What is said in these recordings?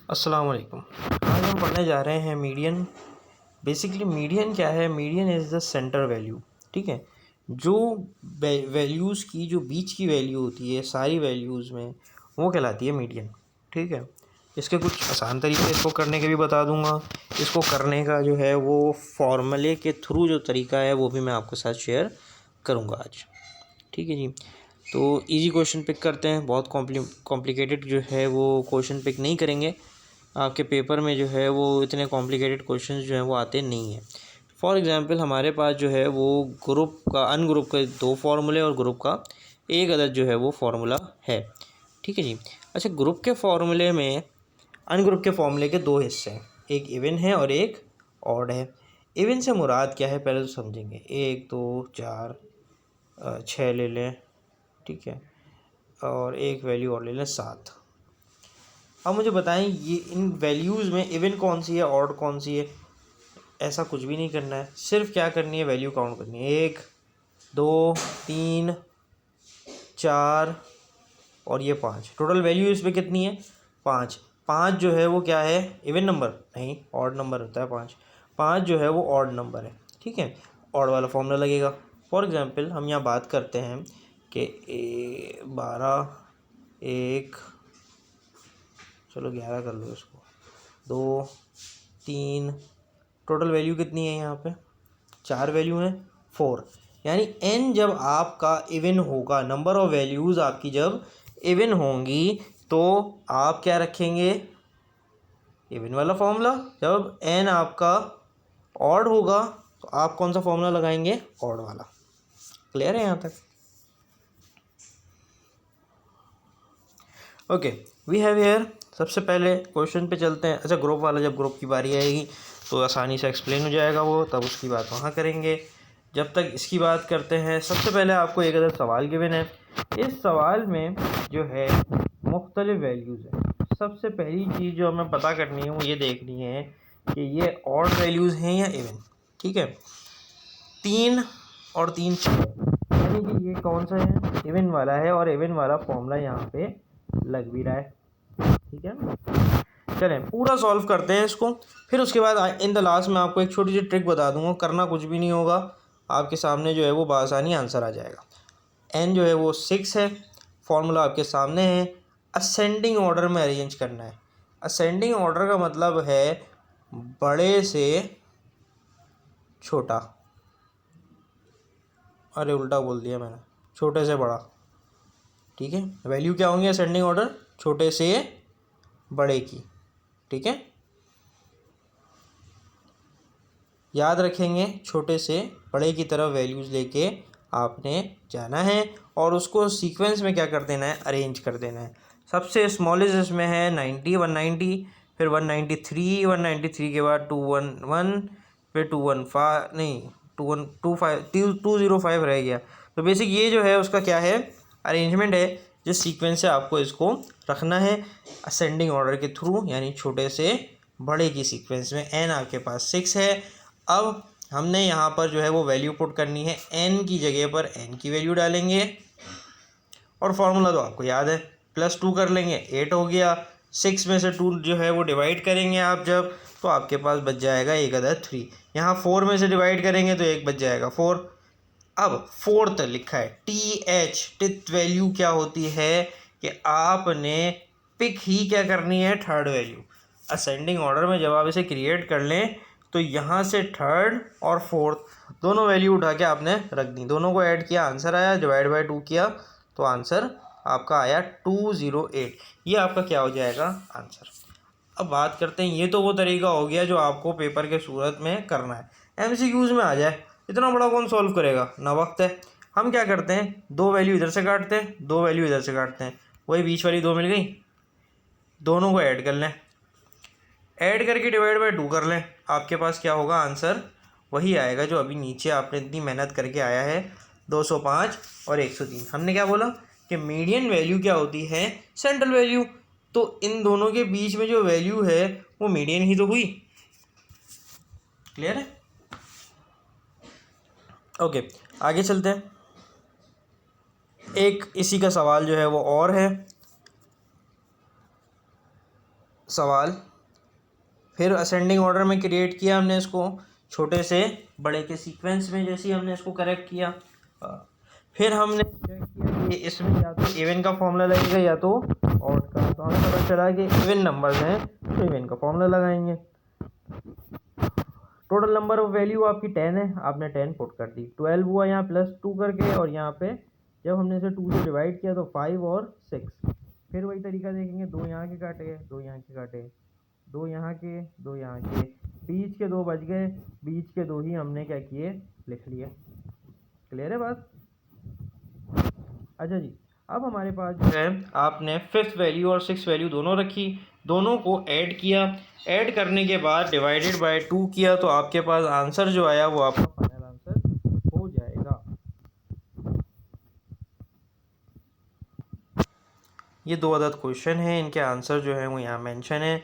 अस्सलाम वालेकुम। आज हम पढ़ने जा रहे हैं मीडियन। बेसिकली मीडियन क्या है? Median is the centre value. ठीक है, जो वैल्यूज़ की जो बीच की वैल्यू होती है सारी वैल्यूज़ में, वो कहलाती है मीडियन। ठीक है, इसके कुछ आसान तरीके इसको करने के भी बता दूंगा। इसको करने का जो है वो फॉर्मूले के थ्रू जो तरीका है वो भी मैं आपके साथ शेयर करूँगा आज। ठीक है जी, तो इजी क्वेश्चन पिक करते हैं। बहुत कॉम्प्लिकेटेड जो है वो क्वेश्चन पिक नहीं करेंगे। आपके पेपर में जो है वो इतने कॉम्प्लिकेटेड क्वेश्चंस जो हैं वो आते नहीं हैं। फॉर एग्जांपल हमारे पास जो है वो ग्रुप का अनग्रुप के 2 फार्मूले और ग्रुप का एक अदद जो है वो फार्मूला है। ठीक है जी। अच्छा, ग्रुप के फार्मूले में अनग्रुप के फार्मूले के 2 हिस्से हैं, एक इवन है और एक ऑड है। इवन से मुराद क्या है पहले तो समझेंगे। 1 2 4 6 ले लें, ठीक है, और एक वैल्यू और ले लें 7। अब मुझे बताएं ये इन वैल्यूज़ में इवन कौन सी है ऑड कौन सी है? ऐसा कुछ भी नहीं करना है, सिर्फ क्या करनी है, वैल्यू काउंट करनी है। 1 2 3 4 और ये 5। टोटल वैल्यू इसमें कितनी है? 5। 5 जो है वो क्या है? इवन नंबर नहीं, ऑड नंबर होता है 5। 5 जो है वो ऑड नंबर है। ठीक है, ऑड वाला फॉर्मूला लगेगा। फॉर एग्जांपल हम यहाँ बात करते हैं कि 12 1, चलो 11 कर लो इसको, 2 3, टोटल वैल्यू कितनी है यहाँ पे? 4 वैल्यू हैं, 4। यानी n जब आपका इवन होगा, नंबर ऑफ वैल्यूज़ आपकी जब इवन होंगी तो आप क्या रखेंगे? इवन वाला फॉर्मूला। जब n आपका ऑड होगा तो आप कौन सा फॉर्मूला लगाएंगे? ऑड वाला। क्लियर है यहाँ तक? Okay, we have here. सबसे पहले क्वेश्चन पे चलते हैं। अच्छा, ग्रुप वाला जब ग्रुप की बारी आएगी तो आसानी से एक्सप्लेन हो जाएगा वो, तब उसकी बात वहाँ करेंगे। जब तक इसकी बात करते हैं, सबसे पहले आपको एक अदद सवाल गिवन है। इस सवाल में जो है मुख्तलिफ वैल्यूज़ है। सबसे पहली चीज़ जो हमें पता करनी है वो ये देखनी है कि ये ऑड वैल्यूज़ हैं या इवन। ठीक है, 3 और 3 6, यानी कि ये कौन सा है? इवन वाला है, और इवन वाला फॉर्मूला यहाँ पे लग भी रहा है। ठीक है, चलें पूरा सॉल्व करते हैं इसको। फिर उसके बाद इन द लास्ट में आपको एक छोटी सी ट्रिक बता दूंगा। करना कुछ भी नहीं होगा, आपके सामने जो है वो बआसानी आंसर आ जाएगा। n जो है वो 6 है, फॉर्मूला आपके सामने है। असेंडिंग ऑर्डर में अरेंज करना है। असेंडिंग ऑर्डर का मतलब है बड़े से छोटा। अरे उल्टा बोल दिया मैंने, छोटे से बड़ा। ठीक है, वैल्यू क्या होंगे असेंडिंग ऑर्डर? छोटे से बड़े की। ठीक है, याद रखेंगे, छोटे से बड़े की तरफ वैल्यूज़ लेके आपने जाना है और उसको सीक्वेंस में क्या कर देना है? अरेंज कर देना है। सबसे स्मॉलेस्ट इसमें है 90 190, फिर 193, 193 के बाद 211, फिर 215 नहीं 205 रह गया। तो बेसिक ये जो है उसका क्या है? अरेंजमेंट है, जिस सीक्वेंस से आपको इसको रखना है असेंडिंग ऑर्डर के थ्रू, यानी छोटे से बड़े की सीक्वेंस में। n आपके पास 6 है। अब हमने यहाँ पर जो है वो वैल्यू पुट करनी है। n की जगह पर n की वैल्यू डालेंगे और फार्मूला तो आपको याद है, +2 कर लेंगे, 8 हो गया। 6 में से 2 जो है वो डिवाइड करेंगे आप जब, तो आपके पास बच जाएगा एक अदद 3। यहाँ 4 में से डिवाइड करेंगे तो एक बच जाएगा 4। अब फोर्थ लिखा है TH। टिथ वैल्यू क्या होती है कि आपने पिक ही क्या करनी है? Third value. असेंडिंग ऑर्डर में जब आप इसे क्रिएट कर लें तो यहाँ से थर्ड और फोर्थ दोनों वैल्यू उठा के आपने रख दी, दोनों को ऐड किया, आंसर आया, डिवाइड बाय 2 किया तो आंसर आपका आया 208। ये आपका क्या हो जाएगा? आंसर। अब बात करते हैं, ये तो वो तरीका हो गया जो आपको पेपर के सूरत में करना है। MCQs में आ जाए, इतना बड़ा कौन सॉल्व करेगा, ना वक्त है। हम क्या करते हैं, 2 वैल्यू इधर से काटते हैं, 2 वैल्यू इधर से काटते हैं, वही बीच वाली 2 मिल गई, दोनों को ऐड कर लें, ऐड करके डिवाइड बाय 2 कर लें। आपके पास क्या होगा? आंसर वही आएगा जो अभी नीचे आपने इतनी मेहनत करके आया है, 205 और 103। हमने क्या बोला कि मीडियन वैल्यू क्या होती है? Central value. तो इन दोनों के बीच में जो वैल्यू है वो मीडियन ही तो हुई। क्लियर है? ओके, आगे चलते हैं। एक इसी का सवाल जो है वो और है। सवाल, फिर असेंडिंग ऑर्डर में क्रिएट किया हमने इसको, छोटे से बड़े के सीक्वेंस में जैसे ही हमने इसको करेक्ट किया। फिर हमने चेक किया कि इसमें या तो इवन का फॉर्मूला लगेगा या तो ऑड का, तो हमें पता चला कि इवन नंबर्स हैं तो इवन का फॉर्मूला लगाएंगे। टोटल नंबर ऑफ वैल्यू आपकी 10 है, आपने 10 पुट कर दी, 12 हुआ यहाँ +2 करके, और यहाँ पे जब हमने इसे 2 से डिवाइड किया तो 5 और 6। फिर वही तरीका देखेंगे, 2 यहाँ के काटे, 2 यहाँ के काटे, 2 यहाँ के, 2 यहाँ के, बीच के 2 बच गए, बीच के 2 ही हमने क्या किए, लिख लिए। क्लियर है बात? अच्छा जी, अब हमारे पास जो है आपने 5th वैल्यू और 6th वैल्यू दोनों रखी, दोनों को ऐड किया, ऐड करने के बाद डिवाइडेड बाय 2 किया, तो आपके पास आंसर जो आया वो आपका फाइनल आंसर हो जाएगा। ये 2 अदद क्वेश्चन हैं, इनके आंसर जो है वो यहाँ मेंशन है।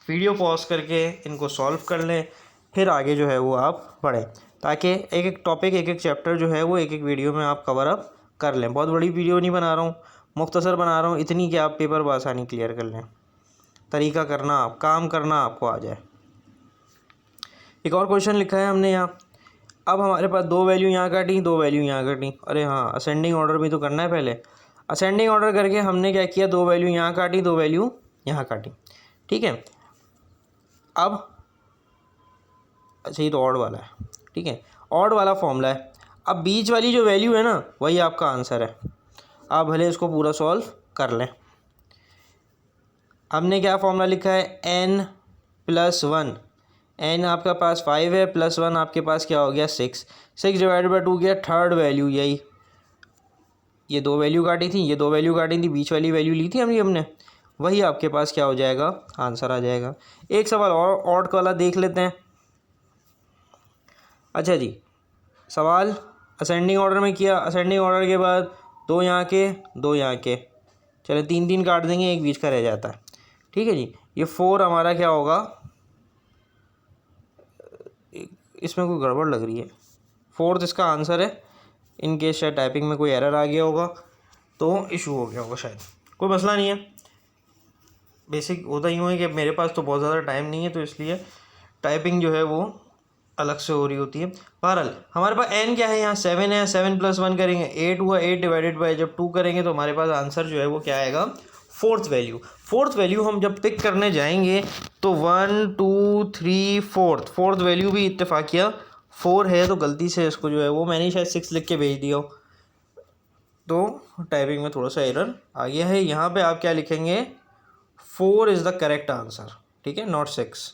वीडियो पॉज करके इनको सॉल्व कर लें, फिर आगे जो है वो आप पढ़ें, ताकि एक एक टॉपिक, एक एक चैप्टर जो है वो एक एक वीडियो में आप कवर अप कर लें। बहुत बड़ी वीडियो नहीं बना रहा हूँ, मुख्तसर बना रहा हूँ, इतनी कि आप पेपर बआसानी क्लियर कर लें। तरीका करना, काम करना आपको आ जाए। एक और क्वेश्चन लिखा है हमने यहाँ। अब हमारे पास 2 वैल्यू यहाँ काटी, 2 वैल्यू यहाँ काटी। अरे हाँ, असेंडिंग ऑर्डर भी तो करना है पहले। असेंडिंग ऑर्डर करके हमने क्या किया, 2 वैल्यू यहाँ काटी, 2 वैल्यू यहाँ काटी। ठीक है, अब अच्छा ये तो ऑड वाला है, ठीक है, ऑड वाला फॉर्मूला है। अब बीच वाली जो वैल्यू है ना वही आपका आंसर है। आप भले इसको पूरा सॉल्व कर लें। हमने क्या फॉर्मूला लिखा है, n+1। n आपका पास 5 है, +1 आपके पास क्या हो गया 6। 6 डिवाइडेड बाई 2 गया थर्ड वैल्यू, यही ये 2 वैल्यू काटी थी, ये 2 वैल्यू काटी थी, बीच वाली वैल्यू ली थी हमने, वही आपके पास क्या हो जाएगा, आंसर आ जाएगा। एक सवाल और ऑड वाला देख लेते हैं। अच्छा जी, सवाल असेंडिंग ऑर्डर में किया, असेंडिंग ऑर्डर के बाद 2 यहाँ के, 2 यहाँ के, चले 3 काट देंगे, एक बीच का रह जाता है। ठीक है जी, ये 4 हमारा क्या होगा, इसमें कोई गड़बड़ लग रही है, 4th इसका आंसर है। इन केस शायद टाइपिंग में कोई एरर आ गया होगा तो इशू हो गया होगा, शायद कोई मसला नहीं है। बेसिक होता यूँ है कि मेरे पास तो बहुत ज़्यादा टाइम नहीं है, तो इसलिए टाइपिंग जो है वो अलग से हो रही होती है। बहरहाल हमारे पास n क्या है, यहाँ 7 है, 7 + 1 करेंगे 8 हुआ, 8 डिवाइडेड बाय जब 2 करेंगे तो हमारे पास आंसर जो है वो क्या आएगा, 4th वैल्यू। 4th वैल्यू हम जब पिक करने जाएंगे तो 1 2 3 4th वैल्यू भी इत्तेफाकिया 4 है, तो गलती से इसको जो है वो मैंने शायद 6 लिख के भेज दिया हो, तो टाइपिंग में थोड़ा सा एरर आ गया है। यहाँ पे आप क्या लिखेंगे, 4 इज़ द करेक्ट आंसर, ठीक है, नॉट 6।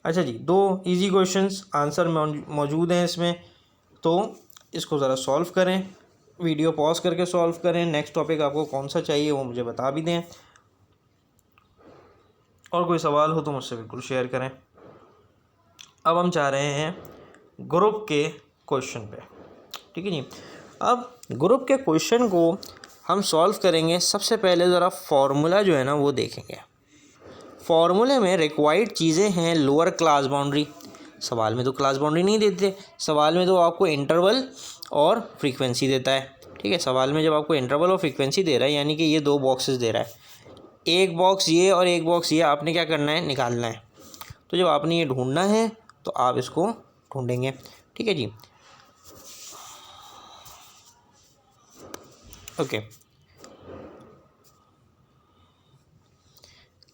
अच्छा जी, 2 इजी क्वेश्चंस आंसर मौजूद हैं इसमें, तो इसको ज़रा सॉल्व करें, वीडियो पॉज करके सॉल्व करें। नेक्स्ट टॉपिक आपको कौन सा चाहिए वो मुझे बता भी दें, और कोई सवाल हो तो मुझसे बिल्कुल शेयर करें। अब हम चाह रहे हैं ग्रुप के क्वेश्चन पे, ठीक है जी। अब ग्रुप के क्वेश्चन को हम सॉल्व करेंगे। सबसे पहले ज़रा फार्मूला जो है ना वो देखेंगे। फार्मूले में रिक्वायर्ड चीज़ें हैं लोअर क्लास बाउंड्री, सवाल में तो क्लास बाउंड्री नहीं देते, सवाल में तो आपको इंटरवल और फ्रीक्वेंसी देता है। ठीक है, सवाल में जब आपको इंटरवल और फ्रीक्वेंसी दे रहा है, यानी कि ये 2 बॉक्सेस दे रहा है, एक बॉक्स ये और एक बॉक्स ये, आपने क्या करना है, निकालना है। तो जब आपने ये ढूंढना है तो आप इसको ढूंढेंगे। ठीक है जी, ओके।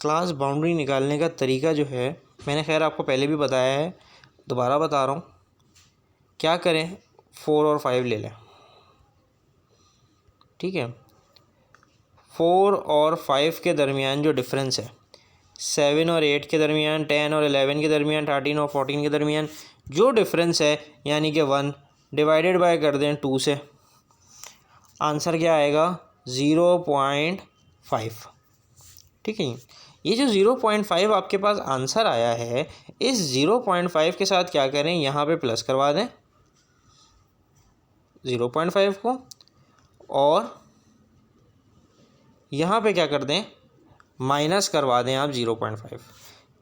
क्लास बाउंड्री निकालने का तरीका जो है मैंने खैर आपको पहले भी बताया है, दोबारा बता रहा हूँ। क्या करें, 4 और 5 ले लें, ठीक है। 4 और 5 के दरमियान जो डिफरेंस है, 7 और 8 के दरमियान, 10 और 11 के दरमियान, 13 और 14 के दरमियान जो डिफरेंस है, यानी कि 1 डिवाइडेड बाय कर दें 2 से, आंसर क्या आएगा, 0.5। ठीक है, ये जो 0.5 आपके पास आंसर आया है, इस 0.5 के साथ क्या करें, यहाँ पे प्लस करवा दें 0.5 को, और यहाँ पे क्या कर दें, माइनस करवा दें आप 0.5।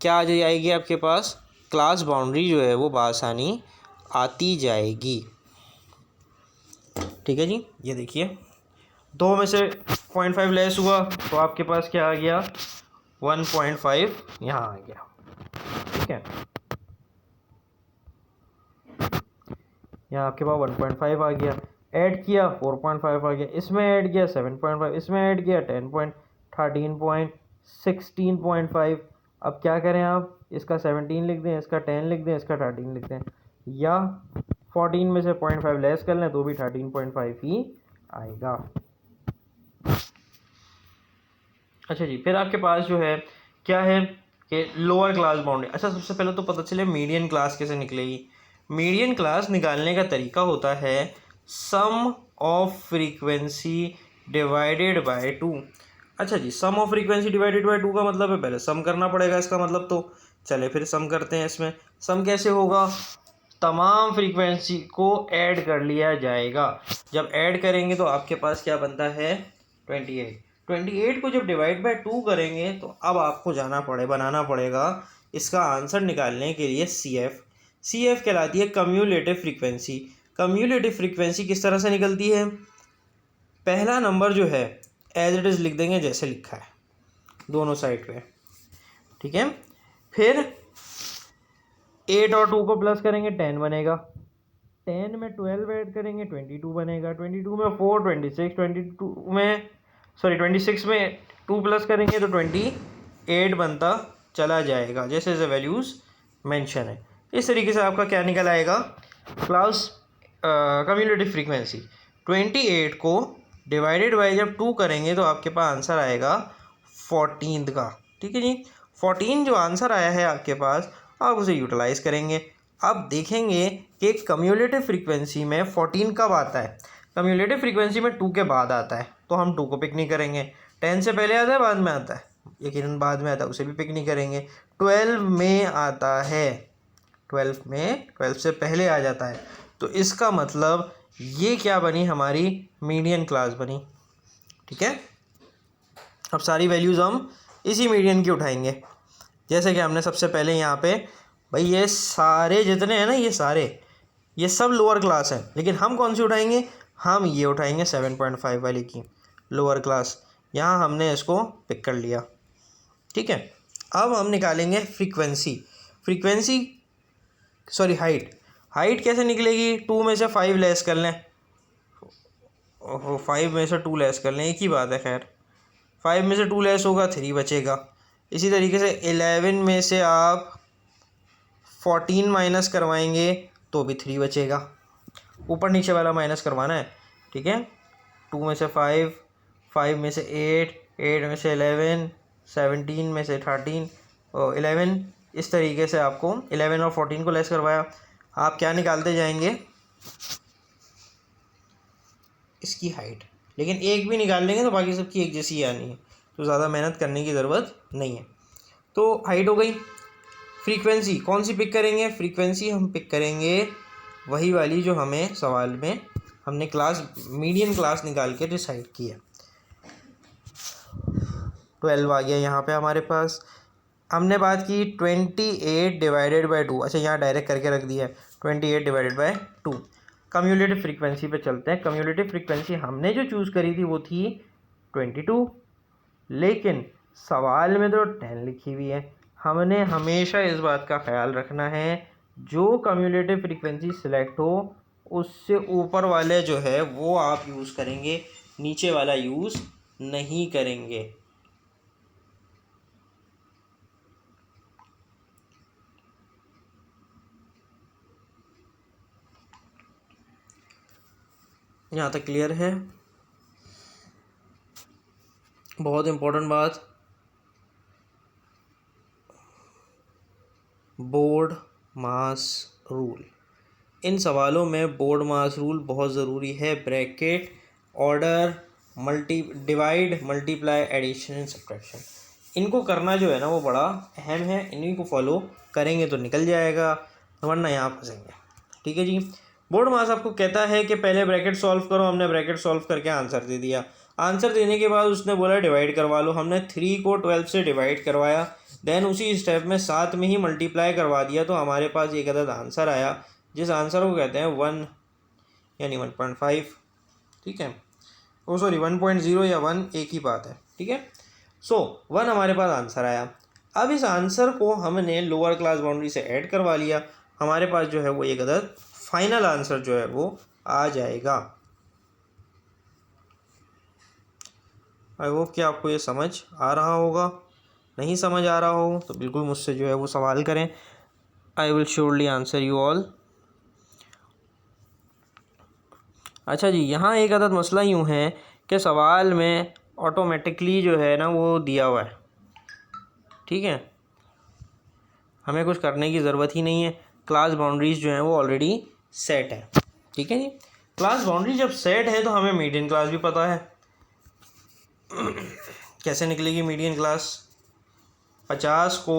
क्या आ जाएगी आपके पास, क्लास बाउंड्री जो है वो बआसानी आती जाएगी। ठीक है जी, ये देखिए 2 में से 0.5 लेस हुआ तो आपके पास क्या आ गया, 1.5 यहाँ आ गया। ठीक है, यहाँ आपके पास 1.5 आ गया, ऐड किया 4.5 आ गया, इसमें ऐड किया 7.5, इसमें ऐड किया 13.5। अब क्या करें आप, इसका 17 लिख दें, इसका 10 लिख दें, इसका 13 लिख दें, या 14 में से 0.5 लेस कर लें तो भी 13.5 ही आएगा। अच्छा जी, फिर आपके पास जो है क्या है कि लोअर क्लास बाउंड्री। अच्छा, सबसे पहले तो पता चले मीडियन क्लास कैसे निकलेगी। मीडियन क्लास निकालने का तरीका होता है सम ऑफ फ्रीक्वेंसी डिवाइडेड बाय 2। अच्छा जी, सम ऑफ फ्रीक्वेंसी डिवाइडेड बाय 2 का मतलब है पहले सम करना पड़ेगा इसका मतलब, तो चले फिर सम करते हैं। इसमें सम कैसे होगा, तमाम फ्रीक्वेंसी को ऐड कर लिया जाएगा। जब ऐड करेंगे तो आपके पास क्या बनता है, 28। 28 को जब डिवाइड बाय 2 करेंगे तो अब आपको बनाना पड़ेगा इसका आंसर निकालने के लिए सी एफ कहलाती है कम्यूलेटिव फ्रीक्वेंसी। कम्यूलेटिव फ्रीक्वेंसी किस तरह से निकलती है, पहला नंबर जो है एज इट इज़ लिख देंगे जैसे लिखा है दोनों साइड पे। ठीक है, फिर 8 और 2 को प्लस करेंगे 10 बनेगा, 10 में 12 ऐड करेंगे 22 बनेगा, 22 में 4 26, 26 में 2 प्लस करेंगे तो 28 बनता चला जाएगा जैसे जैसे वैल्यूज़ मेंशन है। इस तरीके से आपका क्या निकल आएगा, क्लास कम्यूलेटिव फ्रीक्वेंसी। 28 को डिवाइडेड बाय जब 2 करेंगे तो आपके पास आंसर आएगा 14 का। ठीक है जी, 14 जो आंसर आया है आपके पास, आप उसे यूटिलाइज करेंगे। अब देखेंगे कि कम्यूलेटिव फ्रीक्वेंसी में 14 कब आता है, कम्यूलेटिव फ्रीक्वेंसी में 2 के बाद आता है, तो हम 2 को पिक नहीं करेंगे। 10 से पहले आता है बाद में आता है, यकीनन बाद में आता है, उसे भी पिक नहीं करेंगे। 12 में आता है, 12 से पहले आ जाता है, तो इसका मतलब ये क्या बनी, हमारी मीडियन क्लास बनी। ठीक है, अब सारी वैल्यूज़ हम इसी मीडियन की उठाएंगे। जैसे कि हमने सबसे पहले यहाँ पे, भाई ये सारे जितने हैं ना, ये सब लोअर क्लास है, लेकिन हम कौन सी उठाएंगे, हम ये उठाएंगे 7.5 वाली की लोअर क्लास। यहाँ हमने इसको पिक कर लिया। ठीक है, अब हम निकालेंगे फ्रीक्वेंसी हाइट कैसे निकलेगी, 2 में से 5 लेस कर लें, 5 में से 2 लेस कर लें, एक ही बात है। खैर 5 में से 2 लेस होगा 3 बचेगा। इसी तरीके से 11 में से आप 14 माइनस करवाएंगे तो भी 3 बचेगा, ऊपर नीचे वाला माइनस करवाना है। ठीक है, 2 में से 5, 5 में से 8, 8 में से 11, 17 में से 13 और 11। इस तरीके से आपको 11 और 14 को लेस करवाया, आप क्या निकालते जाएंगे, इसकी हाइट। लेकिन एक भी निकाल लेंगे तो बाकी सबकी एक जैसी ही आनी है, तो ज़्यादा मेहनत करने की ज़रूरत नहीं है। तो हाइट हो गई। फ्रीक्वेंसी कौन सी पिक करेंगे, फ्रीक्वेंसी हम पिक करेंगे वही वाली जो हमें सवाल में हमने क्लास मीडियन क्लास निकाल के डिसाइड की है। 12 आ गया यहाँ पे हमारे पास। हमने बात की 28 डिवाइडेड बाय 2। अच्छा, यहाँ डायरेक्ट करके रख दिया है 28 डिवाइडेड बाय 2। कम्यूलेटिव फ्रीक्वेंसी पे चलते हैं। कम्यूलेटिव फ्रीक्वेंसी हमने जो चूज़ करी थी वो थी 22, लेकिन सवाल में तो 10 लिखी हुई है। हमने हमेशा इस बात का ख्याल रखना है, जो कम्यूलेटिव फ्रीक्वेंसी सिलेक्ट हो उससे ऊपर वाले जो है वो आप यूज़ करेंगे, नीचे वाला यूज़ नहीं करेंगे। यहाँ तक क्लियर है? बहुत इम्पोर्टेंट बात, बोर्ड मास रूल। इन सवालों में बोर्ड मास रूल बहुत ज़रूरी है। Bracket, order, divide, multiply, addition, subtraction, इनको करना जो है ना वो बड़ा अहम है। इन्हीं को फॉलो करेंगे तो निकल जाएगा, वरना यहाँ फंसेंगे। ठीक है जी, बोर्ड मास आपको कहता है कि पहले ब्रैकेट सॉल्व करो। हमने ब्रैकेट सॉल्व करके आंसर दे दिया। आंसर देने के बाद उसने बोला डिवाइड करवा लो। हमने 3 को 12 से डिवाइड करवाया, देन उसी स्टेप में 7 में ही मल्टीप्लाई करवा दिया, तो हमारे पास एक अदद आंसर आया, जिस आंसर को कहते हैं 1 यानी 1.5। ठीक है, ओ सॉरी 1.0 या 1 एक ही बात है, ठीक है। सो 1 हमारे पास आंसर आया। अब इस आंसर को हमने लोअर क्लास बाउंड्री से ऐड करवा लिया, हमारे पास जो है वो एक अदद फाइनल आंसर जो है वो आ जाएगा। आई होप कि आपको ये समझ आ रहा होगा। नहीं समझ आ रहा हो तो बिल्कुल मुझसे जो है वो सवाल करें, I will surely answer you all. अच्छा जी, यहाँ एक अदद मसला यूँ है कि सवाल में ऑटोमेटिकली जो है ना वो दिया हुआ है, ठीक है, हमें कुछ करने की ज़रूरत ही नहीं है। क्लास बाउंड्रीज़ जो हैं वो ऑलरेडी सेट है, ठीक है जी। क्लास बाउंड्री जब सेट है तो हमें मीडियन क्लास भी पता है। कैसे निकलेगी मीडियन क्लास? 50 को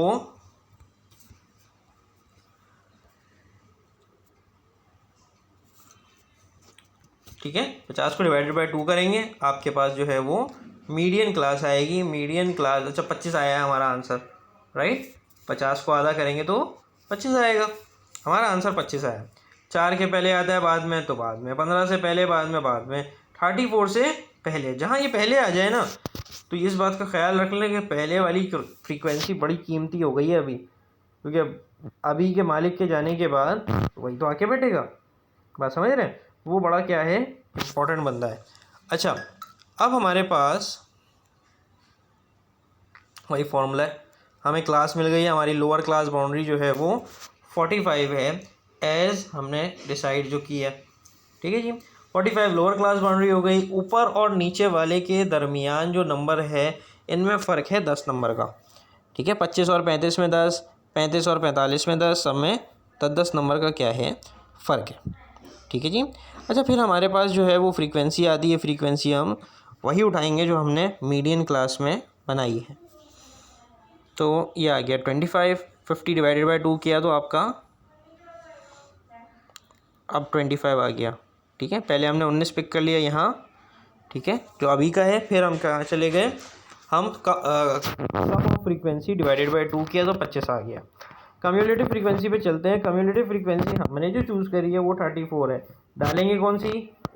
ठीक है 50 को डिवाइडेड बाय 2 करेंगे, आपके पास जो है वो मीडियन क्लास आएगी। मीडियन क्लास, अच्छा 25 आया है हमारा आंसर, राइट। 50 को आधा करेंगे तो 25 आएगा, हमारा आंसर 25 आया। 4 के पहले आता है बाद में तो बाद में, 15 से पहले बाद में 34 से पहले। जहाँ ये पहले आ जाए ना तो इस बात का ख्याल रख लें कि पहले वाली फ्रीक्वेंसी बड़ी कीमती हो गई है अभी, क्योंकि अभी के मालिक के जाने के बाद वही तो आके बैठेगा। बात समझ रहे हैं? वो बड़ा क्या है, इम्पोर्टेंट बंदा है। अच्छा, अब हमारे पास वही फॉर्मूला है, हमें क्लास मिल गई है, हमारी लोअर क्लास बाउंड्री जो है वो 45 है, एज हमने डिसाइड जो किया, ठीक है जी। 45 लोअर क्लास बाउंड्री हो गई। ऊपर और नीचे वाले के दरमियान जो नंबर है इनमें फ़र्क है 10 नंबर का, ठीक है। 25 और 35 में 10, 35 और 45 में 10, सब में 10 नंबर का क्या है, फ़र्क है, ठीक है जी। अच्छा, फिर हमारे पास जो है वो फ्रीक्वेंसी आती है, फ्रीक्वेंसी हम वही उठाएंगे जो हमने मीडियन क्लास में बनाई है। तो ये आ गया 25, 50 डिवाइडेड बाय 2 किया तो आपका अब 25 आ गया, ठीक है। पहले हमने 19 पिक कर लिया यहाँ, ठीक है, जो अभी का है। फिर हम कहाँ चले गए, हम फ्रीक्वेंसी डिवाइडेड बाय 2 किया तो 25 आ गया। कम्युलेटिव फ्रीक्वेंसी पे चलते हैं। कम्युलेटिव फ्रीक्वेंसी हमने जो चूज़ करी है वो 34 है, डालेंगे कौन सी,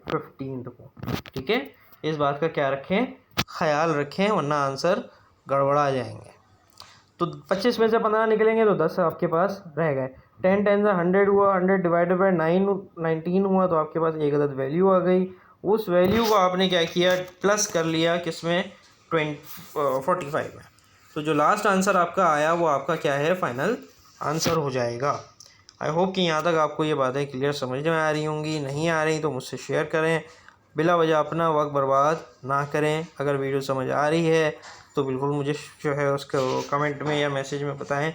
15 को, ठीक है। इस बात का क्या रखें, ख्याल रखें, वरना आंसर गड़बड़ा जाएंगे। तो 25 में से 15 निकलेंगे तो 10 आपके पास रह गए। 10 10 से 100 हुआ, 100 डिवाइडेड बाय 19 हुआ तो आपके पास एक अदद वैल्यू आ गई। उस वैल्यू को आपने क्या किया, प्लस कर लिया किसमें, 45 में। तो जो लास्ट आंसर आपका आया वो आपका क्या है, फाइनल आंसर हो जाएगा। आई होप कि यहाँ तक आपको ये बातें क्लियर समझ में आ रही होंगी। नहीं आ रही तो मुझसे शेयर करें, बिला वजह अपना वक्त बर्बाद ना करें। अगर वीडियो समझ आ रही है तो बिल्कुल मुझे जो है उसको कमेंट में या मैसेज में बताएं,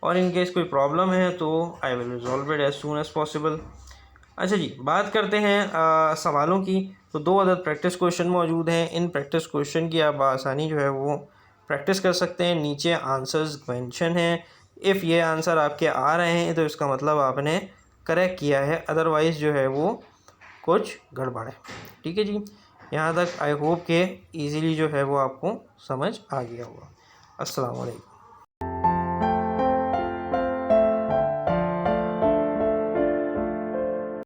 और इन केस कोई प्रॉब्लम है तो I will resolve it as soon as possible. अच्छा जी, बात करते हैं सवालों की। तो 2 अदद प्रैक्टिस क्वेश्चन मौजूद हैं। इन प्रैक्टिस क्वेश्चन की आप आसानी जो है वो प्रैक्टिस कर सकते हैं। नीचे आंसर्स मेंशन हैं। इफ़ ये आंसर आपके आ रहे हैं तो इसका मतलब आपने करेक्ट किया है, अदरवाइज़ जो है वो कुछ गड़बड़ है, ठीक है जी। यहाँ तक आई होप के ईज़िली जो है वो आपको समझ आ गया होगा। अस्सलाम वालेकुम।